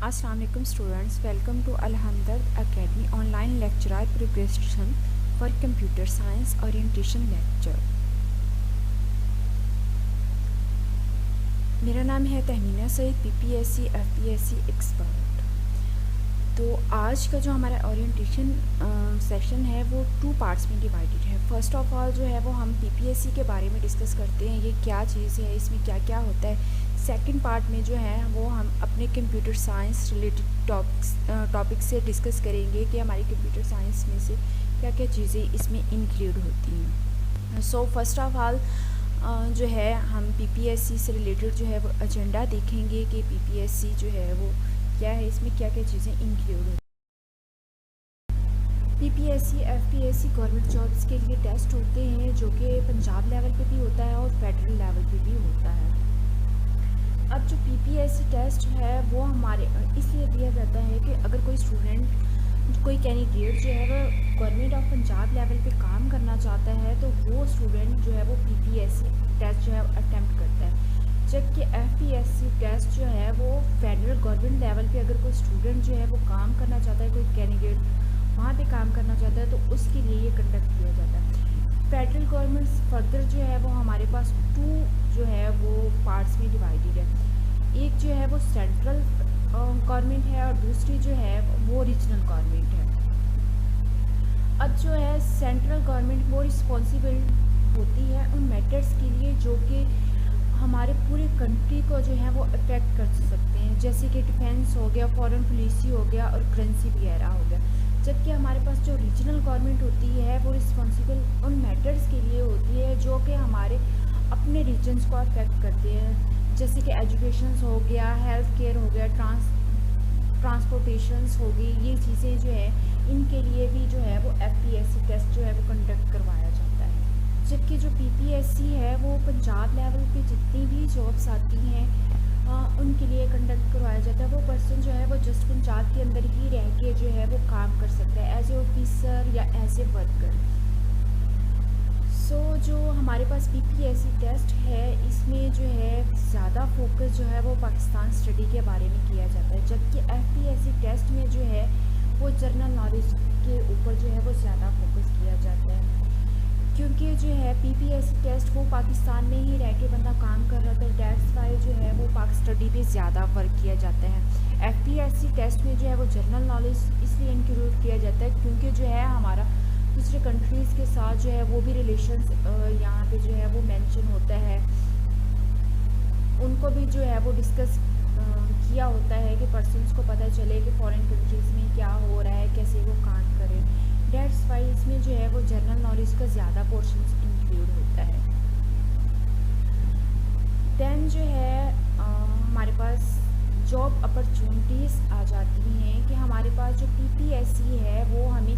Assalamu alaikum students, welcome to Al-Hamdard Academy online lecture preparation for computer science orientation lecture। मेरा नाम है Tahmina Saeed, PPSC FPSC expert. तो आज का जो हमारा ओरिएंटेशन सेशन है वो 2 पार्ट्स में डिवाइडेड है। फर्स्ट ऑफ ऑल जो है वो हम पीपीएससी के बारे में डिस्कस करते हैं, ये क्या चीज़ है, इसमें क्या क्या होता है। सेकंड पार्ट में जो है वो हम अपने कंप्यूटर साइंस रिलेटेड टॉपिक से डिस्कस करेंगे कि हमारी कंप्यूटर साइंस में से क्या क्या चीज़ें इसमें इंक्लूड होती हैं। सो फर्स्ट ऑफ ऑल जो है हम पीपीएससी से रिलेटेड जो है वो एजेंडा देखेंगे कि पीपीएससी जो है वो क्या है, इसमें क्या क्या चीज़ें इंक्लूड होती हैं। पीपीएससी एफपीएससी गवर्नमेंट जॉब्स के लिए टेस्ट होते हैं जो कि पंजाब लेवल पे भी होता है और फेडरल लेवल पे भी होता है। अब जो पीपीएससी टेस्ट है वो हमारे इसलिए दिया जाता है कि अगर कोई स्टूडेंट, कोई कैंडिडेट जो है वो गवर्नमेंट ऑफ पंजाब लेवल पे काम करना चाहता है तो वो स्टूडेंट जो है वो पीपीएससी टेस्ट जो है अटेम्प्ट करता है। जबकि एफपीएससी टेस्ट जो है वो फेडरल गवर्नमेंट लेवल पे अगर कोई स्टूडेंट जो है वो काम करना चाहता है, कोई कैंडिडेट वहाँ पे काम करना चाहता है तो उसके लिए ये कंडक्ट किया जाता है। फेडरल गवर्नमेंट फर्दर जो है वो हमारे पास 2 जो है वो पार्ट्स में डिवाइडेड है। एक जो है वो सेंट्रल गवर्नमेंट है और दूसरी जो है वो रीजनल गवर्नमेंट है। अब जो है सेंट्रल गवर्नमेंट वो रिस्पॉन्सिबल होती है उन मैटर्स के लिए जो कि हमारे पूरे कंट्री को जो है वो अफेक्ट कर सकते हैं, जैसे कि डिफेंस हो गया, फॉरेन पॉलिसी हो गया और करेंसी वगैरह हो गया। जबकि हमारे पास जो रीजनल गवर्नमेंट होती है वो रिस्पॉन्सिबल उन मैटर्स के लिए होती है जो कि हमारे अपने रीजन्स को अफेक्ट करते हैं, जैसे कि एजुकेशन हो गया, हेल्थ केयर हो गया, ट्रांसपोर्टेशंस हो गई। ये चीज़ें जो है इनके लिए भी जो है वो एफपीएससी टेस्ट जो है वो कंडक्ट करवाया जाता है। जबकि जो पीपीएससी है वो पंजाब लेवल पे जितनी भी जॉब्स आती हैं उनके लिए कंडक्ट करवाया जाता है। वो पर्सन जो है वो जस्ट पंजाब के अंदर ही रह के जो है वो काम कर सकता है एज ए ऑफिसर या एज ए वर्कर। सो जो हमारे पास पीपीएससी टेस्ट है इसमें जो है ज़्यादा फोकस जो है वो पाकिस्तान स्टडी के बारे में किया जाता है, जबकि एफपीएससी टेस्ट में जो है वो जनरल नॉलेज के ऊपर जो है वो ज़्यादा फोकस किया जाता है। क्योंकि जो है पीपीएससी टेस्ट वो पाकिस्तान में ही रह के बंदा काम कर रहा था, दैट्स वाई जो है वो पाक स्टडी पे ज़्यादा वर्क किया जाता है। एफपीएससी टेस्ट में जो है वो जनरल नॉलेज इसलिए इंक्लूड किया जाता है क्योंकि जो है हमारा दूसरे कंट्रीज़ के साथ जो है वो भी रिलेशंस यहाँ पे जो है वो मेंशन होता है, उनको भी जो है वो डिस्कस किया होता है कि पर्सन्स को पता चले कि फॉरेन कंट्रीज़ में क्या हो रहा है, कैसे वो काम करें। डेट्स वाई इसमें जो है वो जनरल नॉलेज का ज़्यादा पोर्शन इंक्लूड होता है। देन जो है हमारे पास जॉब अपॉर्चुनिटीज़ आ जाती हैं कि हमारे पास जो पीपीएससी है वो हमें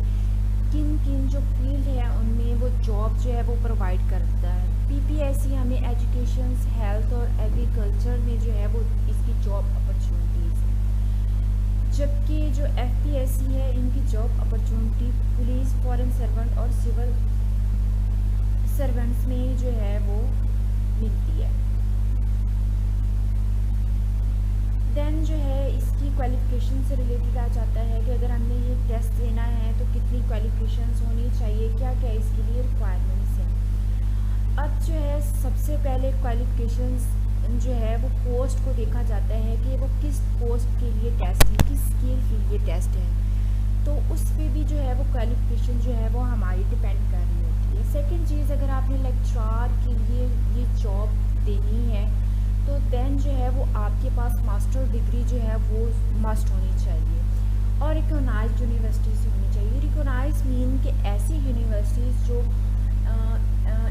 किन किन जो फील्ड है उनमें वो जॉब जो है वो प्रोवाइड करता है। पीपीएससी हमें एजुकेशन, हेल्थ और एग्रीकल्चर में जो है वो इसकी जॉब अपॉर्चुनिटीज़ है। जबकि जो एफपीएससी है इनकी job opportunity police, foreign servant और सिविल सर्वेंट्स में जो है वो मिलती है। देन जो है इसकी क्वालिफिकेशन से रिलेटेड आ जाता है कि अगर हमने ये टेस्ट देना है तो कितनी क्वालिफिकेशंस होनी चाहिए, क्या क्या इसके लिए रिक्वायरमेंट्स हैं। अब जो है सबसे पहले क्वालिफिकेशंस जो है वो पोस्ट को देखा जाता है कि वो किस पोस्ट के लिए टेस्ट है, किस स्किल के लिए टेस्ट है, तो उस पर भी जो है वो क्वालिफिकेशन जो है वो हमारी डिपेंड कर रही होती है। सेकंड चीज़, अगर आपने लेक्चरार के लिए ये जॉब देनी है तो देन जो है वो आपके पास मास्टर डिग्री जो है वो मस्ट होनी चाहिए और रिकॉग्नाइज्ड यूनिवर्सिटी से होनी चाहिए। रिकॉग्नाइज मीन कि ऐसी यूनिवर्सिटीज़ जो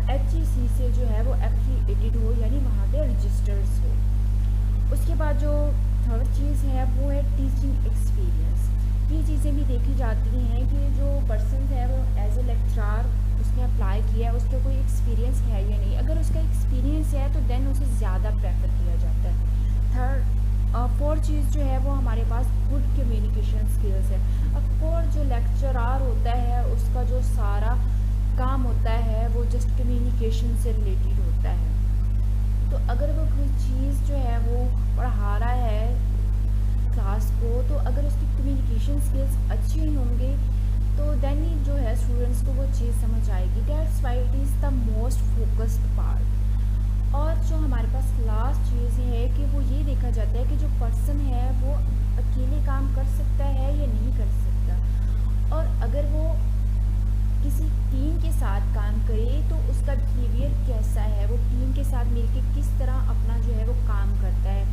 HEC से जो है वो एफिलिएटेड हो, यानी वहाँ पे रजिस्टर्स हो। उसके बाद जो थर्ड चीज़ है वो है टीचिंग एक्सपीरियंस। ये चीज़ें भी देखी जाती हैं कि जो पर्सन है वो एज ए लेक्चरार उसने अप्लाई किया है, उसका कोई एक्सपीरियंस है या नहीं। अगर उसका एक्सपीरियंस है तो देन उसे ज़्यादा प्रेफर किया जाता है। फोर्थ चीज़ जो है वो हमारे पास गुड कम्युनिकेशन स्किल्स है। अब फोर्थ जो लेक्चरार होता है उसका जो सारा काम होता है वो जस्ट कम्युनिकेशन से रिलेटेड होता है। तो अगर वो कोई चीज़ जो है वो पढ़ा रहा है क्लास को कम्युनिकेशन स्किल्स अच्छे होंगे तो देन ही जो है स्टूडेंट्स को वो चीज़ समझ आएगी। That's why it is the most focused part. और जो हमारे पास लास्ट चीज़ है कि वो ये देखा जाता है कि जो पर्सन है वो अकेले काम कर सकता है या नहीं कर सकता, और अगर वो किसी टीम के साथ काम करे तो उसका बिहेवियर कैसा है, वो टीम के साथ मिलकर किस तरह अपना जो है वो काम करता है।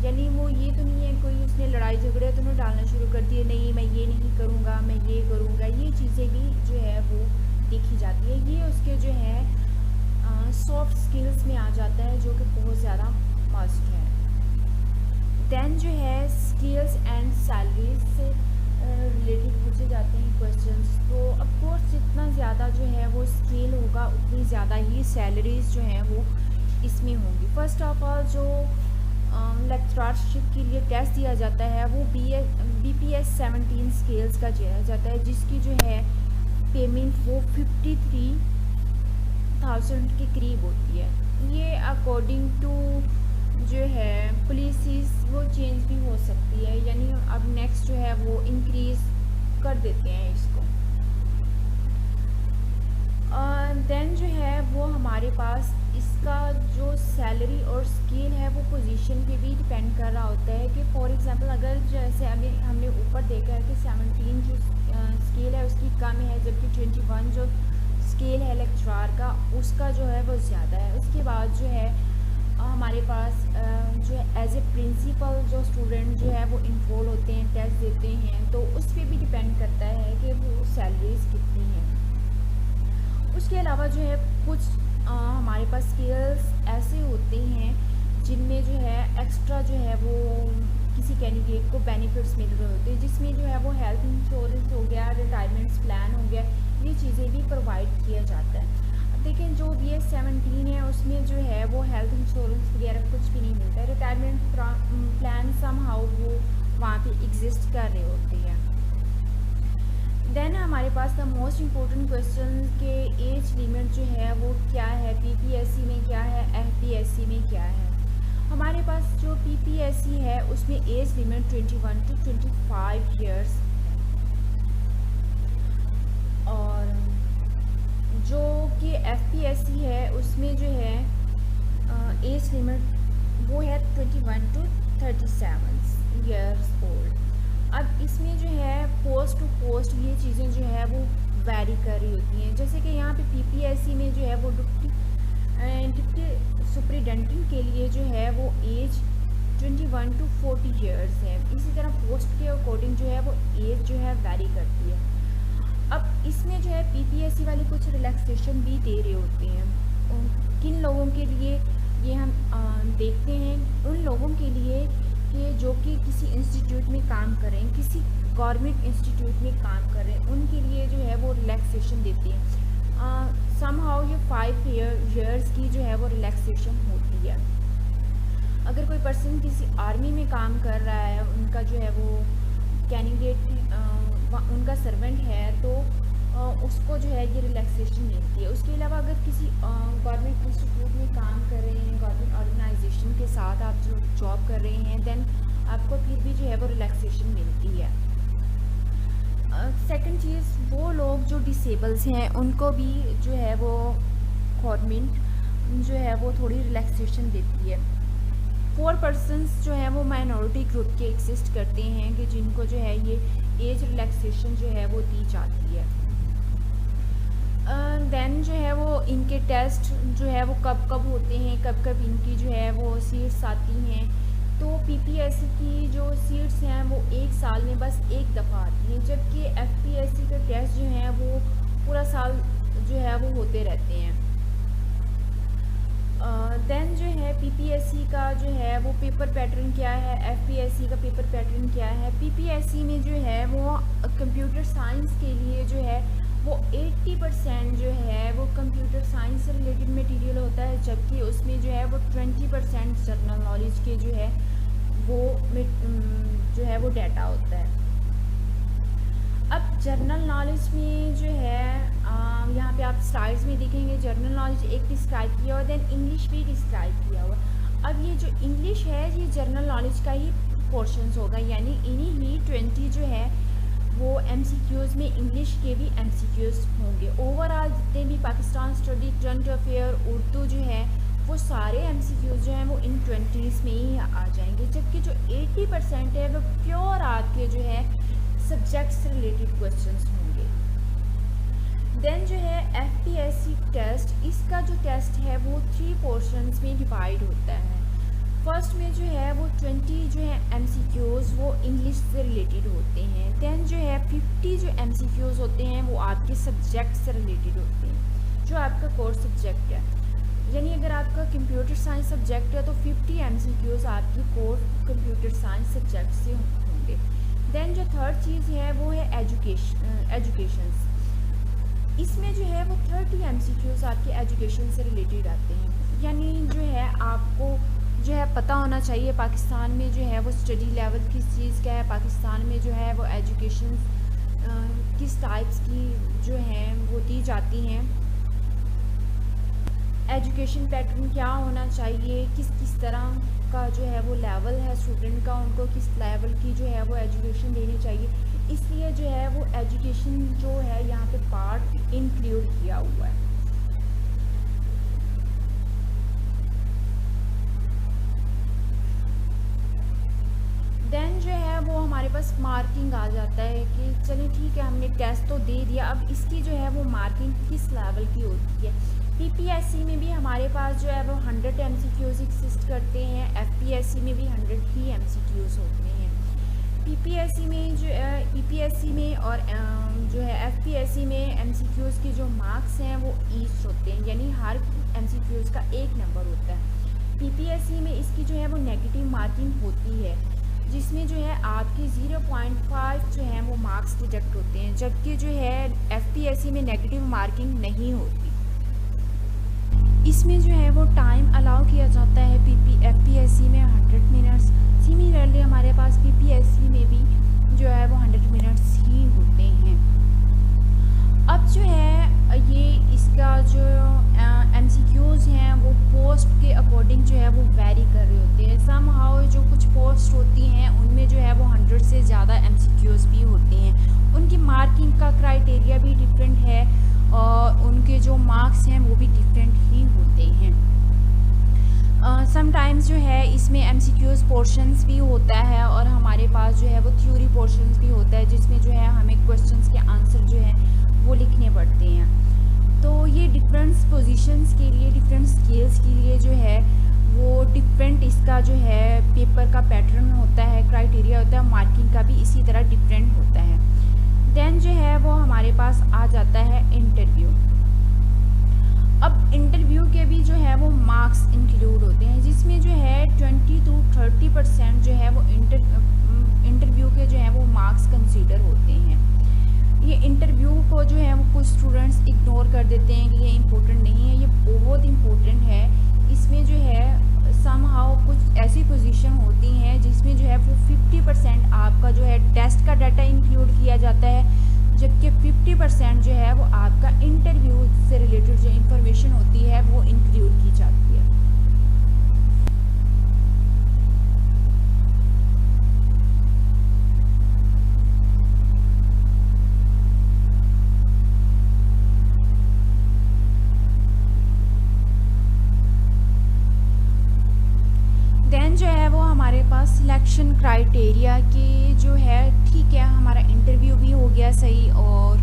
यानी वो ये तो नहीं है कोई उसने लड़ाई झगड़े तो नहीं डालना शुरू कर दिए, नहीं मैं ये नहीं करूँगा, मैं ये करूँगा, ये चीज़ें भी जो है वो देखी जाती है। ये उसके जो है सॉफ्ट स्किल्स में आ जाता है, जो कि बहुत ज़्यादा मस्ट है। देन जो है स्किल्स एंड सैलरीज से रिलेटेड पूछे जाते हैं क्वेश्चंस। तो ऑफकोर्स जितना ज़्यादा जो है वो स्किल होगा उतनी ज़्यादा ही सैलरीज जो हैं वो इसमें होंगी। फर्स्ट ऑफ ऑल जो लेक्चरशिप के लिए टेस्ट दिया जाता है वो BPS 17 स्केल्स का दिया जाता है, जिसकी जो है पेमेंट वो 53,000 के करीब होती है। ये अकॉर्डिंग टू जो है पॉलिसीज़ वो चेंज भी हो सकती है, यानी अब नेक्स्ट जो है वो इंक्रीज़ कर देते हैं इसको। देन जो है वो हमारे पास इसका जो सैलरी और स्केल है वो पोजीशन पे भी डिपेंड कर रहा होता है कि फॉर एग्जांपल अगर जैसे अभी हमने ऊपर देखा है कि 17 जो स्केल है उसकी कम है, जबकि 21 जो स्केल है लेक्चरार का उसका जो है वो ज़्यादा है। उसके बाद जो है हमारे पास जो है एज ए प्रिंसिपल जो स्टूडेंट जो है वो इन्वॉल्व होते हैं, टेस्ट देते हैं, तो उस पर भी डिपेंड करता है कि वो सैलरीज कितनी हैं। उसके अलावा जो है कुछ हमारे पास स्किल्स ऐसे होते हैं जिनमें जो है एक्स्ट्रा जो है वो किसी कैंडिडेट को बेनिफिट्स मिल रहे होते हैं, जिसमें जो है वो हेल्थ इंश्योरेंस हो गया, रिटायरमेंट प्लान हो गया, ये चीज़ें भी प्रोवाइड किया जाता है। अब देखें जो BS 17 है उसमें जो है वो हेल्थ इंश्योरेंस वगैरह कुछ भी नहीं मिलता है, रिटायरमेंट प्लान समहाउ वो वहाँ पे एग्जिस्ट कर रहे होते हैं। देन हमारे पास द मोस्ट इम्पोर्टेंट क्वेश्चन के एज लिमिट जो है वो क्या है, PPSC में क्या है, FPSC में क्या है। हमारे पास जो PPSC है उसमें एज लिमिट 21 to 25 ईयर्स, और जो कि FPSC है उसमें जो है एज लिमिट वो है 21 to 37 ईयर्स ओल्ड। अब इसमें जो है पोस्ट टू पोस्ट ये चीज़ें जो है वो वैरी कर रही होती हैं, जैसे कि यहाँ पे PPSC में जो है वो डिप्टी सुपरिटेंडेंट के लिए जो है वो एज 21 to 40 ईयर्स है। इसी तरह पोस्ट के अकॉर्डिंग जो है वो एज जो है वैरी करती है। अब इसमें जो है PPSC वाले कुछ रिलैक्सेशन भी दे रहे होते हैं। किन लोगों के लिए ये हम देखते हैं, उन लोगों के लिए कि जो कि किसी इंस्टीट्यूट में काम करें, किसी गवर्नमेंट इंस्टीट्यूट में काम करें, उनके लिए जो है वो रिलैक्सेशन देते हैं। समहाउ ये 5 ईयर्स की जो है वो रिलैक्सेशन होती है। अगर कोई पर्सन किसी आर्मी में काम कर रहा है, उनका जो है वो कैंडिडेट उनका सर्वेंट है, तो उसको जो है ये रिलैक्सेशन मिलती है। उसके अलावा अगर किसी गवर्नमेंट इंस्टीट्यूट में काम कर रहे हैं, गवर्नमेंट ऑर्गेनाइजेशन के साथ आप जो जॉब कर रहे हैं, देन आपको फिर भी जो है वो रिलैक्सेशन मिलती है। सेकंड चीज़, वो लोग जो डिसेबल्स हैं उनको भी जो है वो गवर्नमेंट जो है वो थोड़ी रिलैक्सेशन देती है। 4 पर्सनस जो है वो माइनॉरिटी ग्रुप के एग्जिस्ट करते हैं कि जिनको जो है ये एज रिलैक्सेशन जो है वो दी जाती है। देन जो है वो इनके टेस्ट जो है वो कब कब होते हैं, कब कब इनकी जो है वो सीट्स आती हैं। तो PPSC की जो सीट्स हैं वो एक साल में बस एक दफ़ा आती हैं, जबकि FPSC के टेस्ट जो हैं वो पूरा साल जो है वो होते रहते हैं। देन जो है PPSC का जो है वो पेपर पैटर्न क्या है, FPSC का पेपर पैटर्न क्या है। PPSC में जो है वो कंप्यूटर साइंस के लिए जो है वो 80% जो है वो कंप्यूटर साइंस से रिलेटेड मटेरियल होता है, जबकि उसमें जो है वो 20% जनरल नॉलेज के जो है वो जो है वो डाटा होता है। अब जनरल नॉलेज में जो है यहाँ पे आप स्लाइड्स में देखेंगे जनरल नॉलेज एक डिस्क्राइब किया हुआ, देन इंग्लिश भी डिस्क्राइब किया हुआ। अब ये जो इंग्लिश है ये जनरल नॉलेज का ही पोर्शंस होगा, यानी इन्हीं ही 20 जो है वो MCQs में इंग्लिश के भी MCQs होंगे। ओवरऑल जितने भी Pakistan study, current affair, Urdu जो है वो सारे MCQs जो हैं वो इन 20s में ही आ जाएंगे, जबकि जो 80% है वो प्योर आपके जो है सब्जेक्ट से रिलेटेड क्वेश्चंस होंगे। देन जो है FPSC टेस्ट, इसका जो टेस्ट है वो 3 पोर्शंस में डिवाइड होता है। फर्स्ट में जो है वो 20 जो है MCQs वो इंग्लिश से रिलेटेड होते हैं। देन जो है 50 जो MCQs होते हैं वो आपके सब्जेक्ट से रिलेटेड होते हैं, जो आपका कोर सब्जेक्ट है। यानी अगर आपका कंप्यूटर साइंस सब्जेक्ट है तो 50 MCQs आपकी कोर कंप्यूटर साइंस सब्जेक्ट से होंगे। देन जो थर्ड चीज़ है वो है एजुकेशंस, इसमें जो है वो 30 MCQs आपके एजुकेशन से रिलेटेड आते हैं। यानी जो है आपको जो है पता होना चाहिए पाकिस्तान में जो है वो स्टडी लेवल किस चीज़ का है, पाकिस्तान में जो है वो एजुकेशन किस टाइप्स की जो हैं वो दी जाती हैं, एजुकेशन पैटर्न क्या होना चाहिए, किस किस तरह का जो है वो लेवल है स्टूडेंट का, उनको किस लेवल की जो है वो एजुकेशन देनी चाहिए। इसलिए जो है वो एजुकेशन जो है यहाँ पे पार्ट इंक्लूड किया हुआ है। देन जो है वो हमारे पास मार्किंग आ जाता है कि चलिए ठीक है हमने टेस्ट तो दे दिया, अब इसकी जो है वो मार्किंग किस लेवल की होती है। PPSC में भी हमारे पास जो है वो 100 MCQs एग्जिस्ट करते हैं, FPSC में भी 100 ही MCQs होते हैं। PPSC में जो EPSC में और जो है FPSC में MCQs के जो मार्क्स हैं वो ईच होते हैं, यानी हर MCQs का 1 नंबर होता है। PPSC में इसकी जो है वो नेगेटिव मार्किंग होती है, जिसमें जो है आपके 0.5 जो है वो मार्क्स डिडक्ट होते हैं, जबकि जो है FPSC में नेगेटिव मार्किंग नहीं होती। इसमें जो है वो टाइम अलाउ किया जाता है FPSC में 100 मिनट्स। सिमिलरली हमारे पास PPSC में भी जो है वो 100 मिनट्स ही होते हैं। अब जो है ये इसका जो MCQs हैं वो पोस्ट के अकॉर्डिंग जो है वो वेरी कर रहे होते हैं। समहाउ जो कुछ पोस्ट होती हैं उनमें जो है वो 100 से ज़्यादा MCQs भी होते हैं, उनकी मार्किंग का क्राइटेरिया भी डिफरेंट है और उनके जो मार्क्स हैं वो भी डिफरेंट ही होते हैं। समटाइम्स जो है इसमें MCQs पोर्शंस भी होता है और हमारे पास जो है वो थ्योरी पोर्शंस भी होता है, जिसमें जो है हमें क्वेश्चंस के आंसर जो है वो लिखने पड़ते हैं। तो ये डिफरेंट पोजीशंस के लिए, डिफरेंट स्किल्स के लिए जो है वो डिफरेंट इसका जो है पेपर का पैटर्न होता है, क्राइटेरिया होता है, मार्किंग का भी इसी तरह डिफरेंट होता है। देन जो है वो हमारे पास आ जाता है इंटरव्यू। अब इंटरव्यू के भी जो है वो मार्क्स इंक्लूड होते हैं, जिसमें जो है 20 to 30% जो है वो इंटरव्यू के जो है वो मार्क्स कंसीडर होते हैं। ये इंटरव्यू को जो है वो कुछ स्टूडेंट्स इग्नोर कर देते हैं कि ये इम्पोर्टेंट नहीं है, ये बहुत इम्पोर्टेंट है। इसमें जो है समहाउ कुछ ऐसी पोजीशन होती हैं जिसमें जो है वो 50% आपका जो है टेस्ट का डाटा इंक्लूड किया जाता है, जबकि 50% जो है वो आपका इंटरव्यू से रिलेटेड जो इंफॉर्मेशन होती है वो इंक्लूड की जाती है। देन जो है वो हमारे पास सिलेक्शन क्राइटेरिया के जो है ठीक है, हमारा इंटरव्यू भी हो गया सही और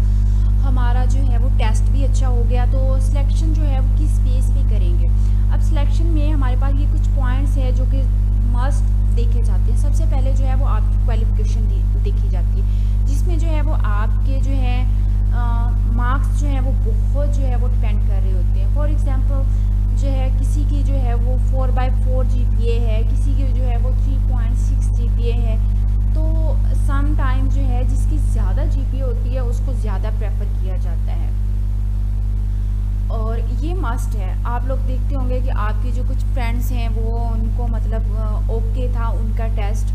हमारा जो है वो टेस्ट भी अच्छा हो गया, तो सिलेक्शन जो है वो किस बेस पे करेंगे। अब सिलेक्शन में हमारे पास ये कुछ पॉइंट्स हैं जो कि मस्ट देखे जाते हैं। सबसे पहले जो है वो आपकी क्वालिफिकेशन देखी जाती है, जिसमें जो है वो आपके जो है मार्क्स जो है वो बहुत जो है वो डिपेंड कर रहे होते हैं। फॉर एग्जांपल जो है किसी की जो है वो 4/4 GPA है, किसी की जो है वो 3.6 GPA है, तो सम टाइम जो है जिसकी ज़्यादा GPA होती है उसको ज़्यादा प्रेफर किया जाता है और ये मस्ट है। आप लोग देखते होंगे कि आपके जो कुछ फ्रेंड्स हैं वो उनको मतलब ओके था उनका टेस्ट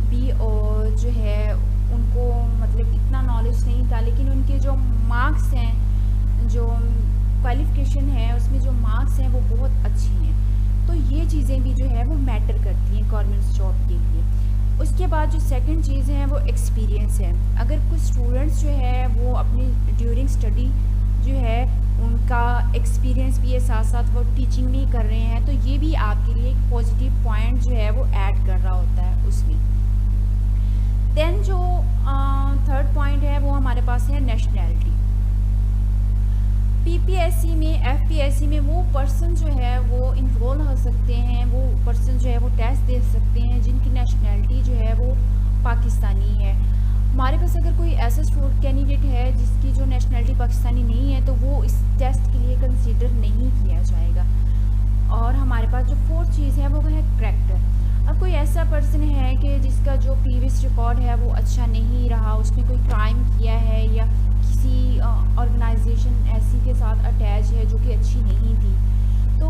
भी और जो है उनको मतलब इतना नॉलेज नहीं था, लेकिन उनके जो मार्क्स हैं, जो क्वालिफ़िकेशन है उसमें जो मार्क्स हैं वो बहुत अच्छी हैं। तो ये चीज़ें भी जो है वो मैटर करती हैं गवर्नमेंट जॉब के लिए। उसके बाद जो सेकंड चीज़ है वो एक्सपीरियंस है। अगर कुछ स्टूडेंट्स जो है वो अपनी ड्यूरिंग स्टडी जो है उनका एक्सपीरियंस भी है, साथ साथ वो टीचिंग भी कर रहे हैं, तो ये भी आपके लिए एक पॉजिटिव पॉइंट जो है वो ऐड कर रहा होता है उसमें। देन जो थर्ड पॉइंट है वो हमारे पास है नेशनैलिटी। पीपीएससी में, एफपीएससी में वो पर्सन जो है वो इन्वॉल्व हो सकते हैं, वो पर्सन जो है वो टेस्ट दे सकते हैं जिनकी नेशनैलिटी जो है वो पाकिस्तानी है। हमारे पास अगर कोई ऐसा स्टूडेंट कैंडिडेट है जिसकी जो नेशनैलिटी पाकिस्तानी नहीं है तो वो इस टेस्ट के लिए कंसीडर नहीं किया जाएगा। और हमारे पास जो फोर्थ चीज़ है वो है करैक्टर। अब कोई ऐसा पर्सन है कि जिसका जो प्रीवियस रिकॉर्ड है वो अच्छा नहीं रहा, उसने कोई क्राइम किया है या किसी ऑर्गेनाइजेशन ऐसी के साथ अटैच है जो कि अच्छी नहीं थी, तो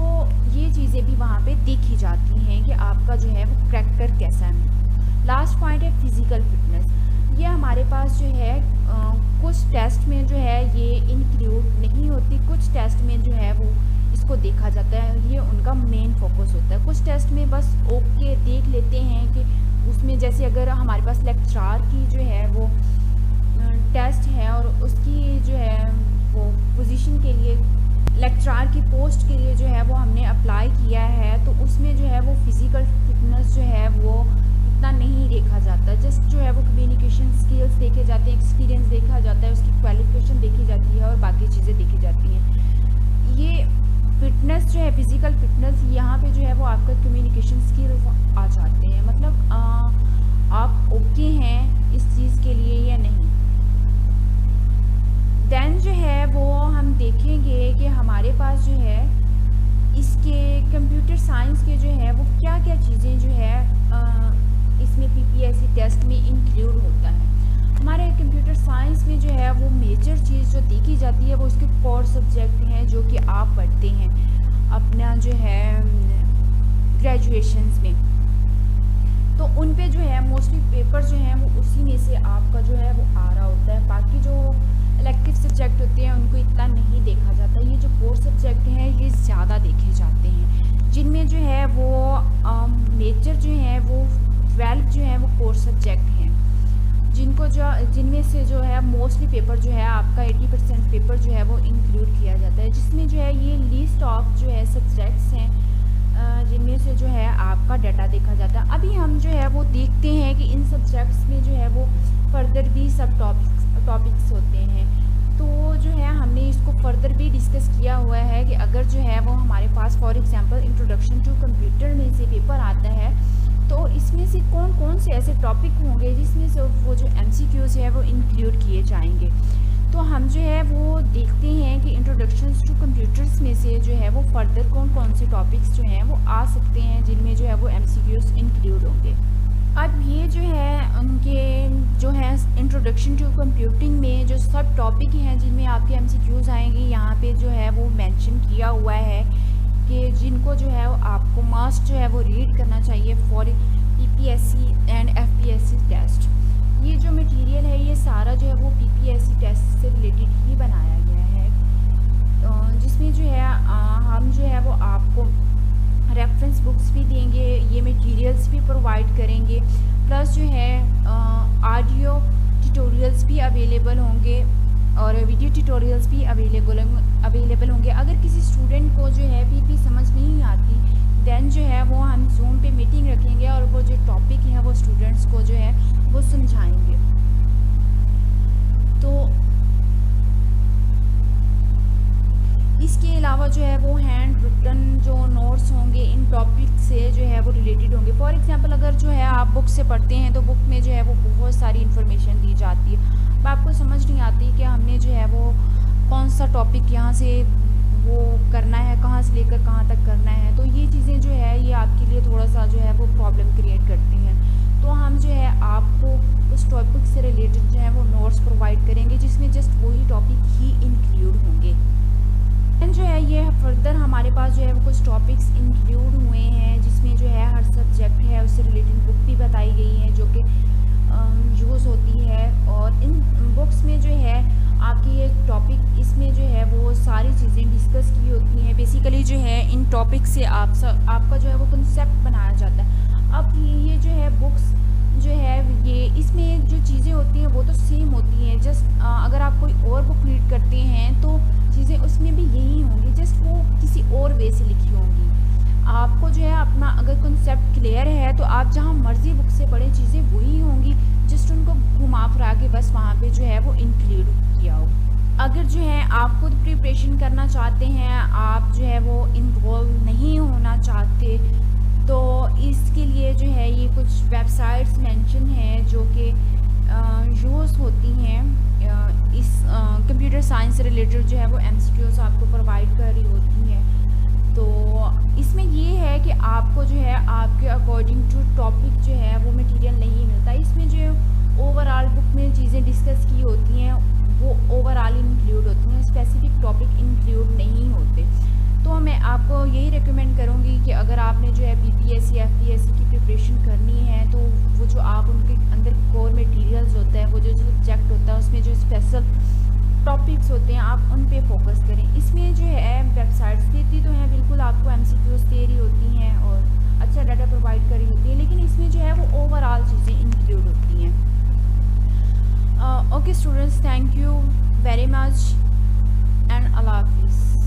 ये चीज़ें भी वहाँ पे देखी जाती हैं कि आपका जो है वो करैक्टर कैसा है। लास्ट पॉइंट है फिज़िकल फिटनेस। ये हमारे पास जो है कुछ टेस्ट में जो है ये इंक्लूड नहीं होती, कुछ टेस्ट में जो है वो इसको देखा जाता है, ये उनका मेन फोकस होता है। कुछ टेस्ट में बस ओके देख लेते हैं कि उसमें जैसे अगर हमारे पास लेक्चरार की जो है वो टेस्ट है और उसकी जो है वो पोजीशन के लिए, लेक्चरार की पोस्ट के लिए जो है वो हमने अप्लाई किया है, तो उसमें जो है वो फिज़िकल फिटनेस जो है वो इतना नहीं देखा जाता। जस्ट जो है वो कम्युनिकेशन स्किल्स देखे जाते हैं, एक्सपीरियंस देखा जाता है, उसकी क्वालिफिकेशन देखी जाती है और बाकी चीज़ें देखी जाती हैं। ये फिटनेस जो है, फिज़िकल फिटनेस, यहाँ पे जो है वो आपका कम्युनिकेशन स्किल्स आ जाते हैं, मतलब आप ओके हैं इस चीज़ के लिए या नहीं। देन जो है वो हम देखेंगे कि हमारे पास जो है इसके कंप्यूटर साइंस के जो है वो क्या क्या चीज़ें जो है इसमें पीपीएससी टेस्ट में इंक्लूड होता है। हमारे कंप्यूटर साइंस में जो है वो मेजर चीज़ जो देखी जाती है वो इसके कोर सब्जेक्ट हैं जो कि आप पढ़ते हैं अपना जो है ग्रेजुएशंस में, तो उन पे जो है मोस्टली पेपर जो हैं वो उसी में से आपका जो है वो आ रहा होता है। बाकी जो इलेक्टिव सब्जेक्ट होते हैं उनको इतना नहीं देखा जाता। ये जो कोर सब्जेक्ट हैं ये ज़्यादा देखे जाते हैं, जिनमें जो है वो मेजर जो है वो 12 जो है वो कोर सब्जेक्ट हैं, जिनमें से जो है मोस्टली पेपर जो है आपका 80% पेपर जो है वो इंक्लूड किया जाता है, जिसमें जो है ये लिस्ट ऑफ जो है सब्जेक्ट्स हैं जिनमें से जो है आपका डाटा देखा जाता है। अभी हम जो है वो देखते हैं कि इन सब्जेक्ट्स में जो है वो फर्दर भी सब टॉपिक्स होते हैं, तो जो है हमने इसको फर्दर भी डिस्कस किया हुआ है कि अगर जो है वो हमारे पास for example introduction to computer में से पेपर आता है तो इसमें से कौन कौन से ऐसे टॉपिक होंगे जिसमें से वो जो एमसीक्यूज़ है वो इंक्लूड किए जाएंगे। तो हम जो है वो देखते हैं कि इंट्रोडक्शन टू कंप्यूटर्स में से जो है वो फर्दर कौन कौन से टॉपिक्स जो हैं वो आ सकते हैं जिनमें जो है वो एमसीक्यूज़ इंक्लूड होंगे। अब ये जो है उनके जो है इंट्रोडक्शन टू कंप्यूटिंग में जो सब टॉपिक हैं जिनमें आपके एमसीक्यूज़ आएंगे, यहाँ पे जो है वो मेंशन किया हुआ है कि जिनको जो है आपको मस्ट जो है वो रीड करना चाहिए for PPSC and FPSC test. ये जो मटेरियल है ये सारा जो है वो पीपीएससी टेस्ट से रिलेटेड ही बनाया गया है, जिसमें जो है हम जो है वो आपको रेफरेंस बुक्स भी देंगे, ये मटेरियल्स भी प्रोवाइड करेंगे, प्लस जो है ऑडियो ट्यूटोरियल्स भी अवेलेबल होंगे और वीडियो ट्यूटोरियल्स भी अवेलेबल होंगे। अगर किसी स्टूडेंट को जो है पीपी समझ नहीं आती देन जो है वो हम जूम पे मीटिंग रखेंगे और वो जो टॉपिक है वो स्टूडेंट्स को जो है वो समझाएंगे। तो इसके अलावा जो है वो हैंड रिटन जो नोट्स होंगे इन टॉपिक से जो है वो रिलेटेड होंगे। फॉर एग्जांपल अगर जो है आप बुक से पढ़ते हैं तो बुक में जो है वो बहुत सारी इन्फॉर्मेशन दी जाती है, अब आपको समझ नहीं आती कि हमने जो है वो कौन सा टॉपिक यहाँ से वो करना है, कहाँ से लेकर कहाँ तक करना है, तो ये चीज़ें जो है ये आपके लिए थोड़ा सा जो है वो प्रॉब्लम क्रिएट करती हैं। तो हम जो है आपको उस टॉपिक से रिलेटेड जो है वो नोट्स प्रोवाइड करेंगे जिसमें जस्ट वही टॉपिक ही इंक्लूड होंगे। एंड जो है ये फर्दर हमारे पास जो है वो कुछ टॉपिक्स इंक्लूड हुए हैं जिसमें जो है हर सब्जेक्ट है उससे रिलेटेड बुक भी बताई गई है जो कि यूज़ होती है, और इन बुक्स में जो है आपकी ये टॉपिक इसमें जो है वो सारी चीज़ें डिस्कस की होती हैं। बेसिकली जो है इन टॉपिक से आपका जो है वो कंसेप्ट बनाया जाता है। अब ये जो है बुक्स जो ये इसमें जो चीज़ें होती हैं वो तो सेम होती हैं, जस्ट अगर आप कोई और बुक रीड करते हैं तो चीज़ें उसमें भी यही होंगी, जस्ट वो किसी और वे से लिखी होंगी। आपको जो है अपना अगर कॉन्सेप्ट क्लियर है तो आप जहाँ मर्ज़ी बुक से पढ़ें, चीज़ें वही होंगी, जस्ट उनको घुमा फिरा के बस वहाँ पे जो है वो इंक्लूड किया हो। अगर जो है आप खुद प्रिपरेशन करना चाहते हैं, आप जो है वो इन्वॉल्व नहीं होना चाहते, तो इसके लिए जो है ये कुछ वेबसाइट्स मेंशन हैं जो कि यूज़ होती हैं इस कंप्यूटर साइंस से रिलेटेड जो है वो एमसीक्यूज़ आपको प्रोवाइड कर रही होती हैं। तो इसमें ये है कि आपको जो है आपके अकॉर्डिंग टू टॉपिक जो है वो मटेरियल नहीं मिलता। इसमें जो ओवरऑल बुक में चीज़ें डिस्कस की होती हैं वो ओवरऑल इंक्लूड होती हैं, स्पेसिफिक टॉपिक इंक्लूड नहीं होते। तो मैं आपको यही रिकमेंड करूँगी कि अगर आपने जो है बीपीएससी एफपीएससी की प्रिपरेशन करनी है तो वो जो आप उनके अंदर कोर मटेरियल्स होता है, वो जो सब्जेक्ट होता है उसमें जो स्पेशल टॉपिक्स होते हैं आप उन पे फोकस करें। इसमें जो है वेबसाइट्स देती तो हैं बिल्कुल, आपको एमसीक्यूज़ दे रही होती हैं और अच्छा डाटा प्रोवाइड कर रही होती है, लेकिन इसमें जो है वो ओवरऑल चीज़ें इंक्लूड होती हैं। Okay students, thank you very much and अल्लाह हाफिज़।